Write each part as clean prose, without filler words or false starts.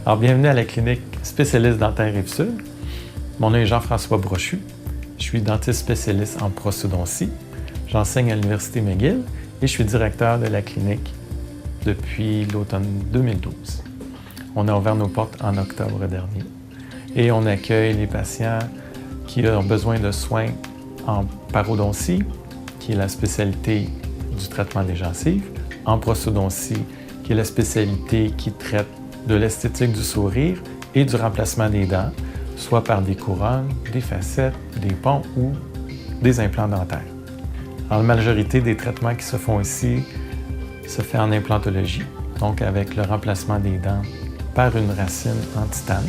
Alors, bienvenue à la clinique spécialiste dentaire Rive-Sud. Mon nom est Jean-François Brochu. Je suis dentiste spécialiste en prosthodontie. J'enseigne à l'Université McGill et je suis directeur de la clinique depuis l'automne 2012. On a ouvert nos portes en octobre dernier et on accueille les patients qui ont besoin de soins en parodontie, qui est la spécialité du traitement des gencives, en prosthodontie, qui est la spécialité qui traite de l'esthétique du sourire et du remplacement des dents, soit par des couronnes, des facettes, des ponts ou des implants dentaires. Alors, la majorité des traitements qui se font ici se fait en implantologie, donc avec le remplacement des dents par une racine en titane.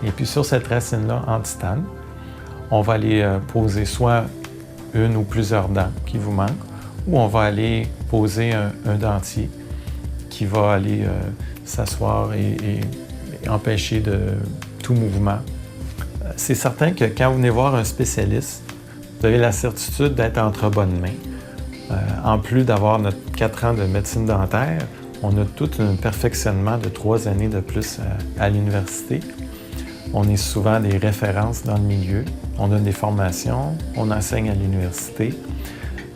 Et puis sur cette racine-là en titane, on va aller poser soit une ou plusieurs dents qui vous manquent, ou on va aller poser un dentier qui va aller s'asseoir et empêcher de tout mouvement. C'est certain que quand vous venez voir un spécialiste, vous avez la certitude d'être entre bonnes mains. En plus d'avoir notre 4 ans de médecine dentaire, on a tout un perfectionnement de 3 années de plus à l'université. On est souvent des références dans le milieu. On donne des formations, on enseigne à l'université.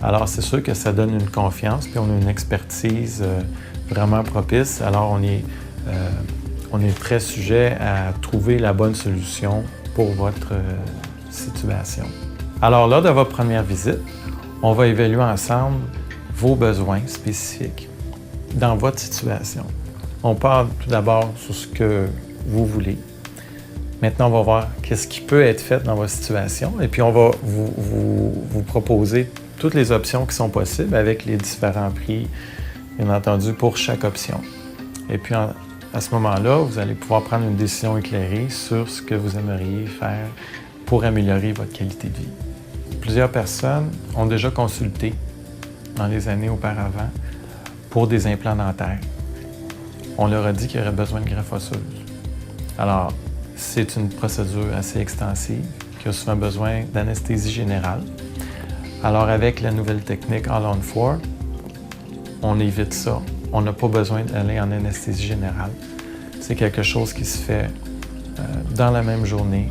Alors, c'est sûr que ça donne une confiance, puis on a une expertise vraiment propice. Alors, on est très sujet à trouver la bonne solution pour votre situation. Alors, lors de votre première visite, on va évaluer ensemble vos besoins spécifiques dans votre situation. On parle tout d'abord sur ce que vous voulez. Maintenant, on va voir qu'est-ce qui peut être fait dans votre situation et puis on va vous proposer toutes les options qui sont possibles avec les différents prix, bien entendu, pour chaque option. Et puis, à ce moment-là, vous allez pouvoir prendre une décision éclairée sur ce que vous aimeriez faire pour améliorer votre qualité de vie. Plusieurs personnes ont déjà consulté dans les années auparavant pour des implants dentaires. On leur a dit qu'il y aurait besoin de greffe osseuse. Alors, c'est une procédure assez extensive qui a souvent besoin d'anesthésie générale. Alors, avec la nouvelle technique All-on-4, on évite ça. On n'a pas besoin d'aller en anesthésie générale. C'est quelque chose qui se fait dans la même journée,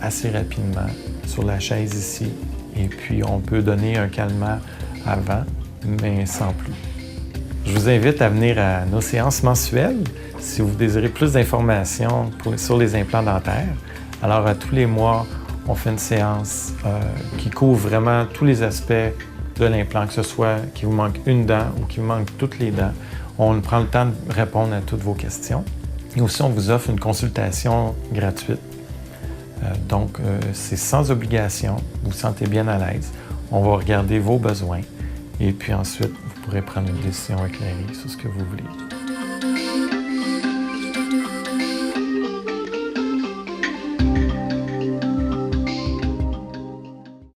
assez rapidement, sur la chaise ici. Et puis, on peut donner un calmant avant, mais sans plus. Je vous invite à venir à nos séances mensuelles si vous désirez plus d'informations sur les implants dentaires. Alors, à tous les mois, on fait une séance qui couvre vraiment tous les aspects de l'implant, que ce soit qu'il vous manque une dent ou qu'il vous manque toutes les dents. On prend le temps de répondre à toutes vos questions. Et aussi, on vous offre une consultation gratuite. Donc, c'est sans obligation. Vous vous sentez bien à l'aise. On va regarder vos besoins. Et puis ensuite, vous pourrez prendre une décision éclairée sur ce que vous voulez.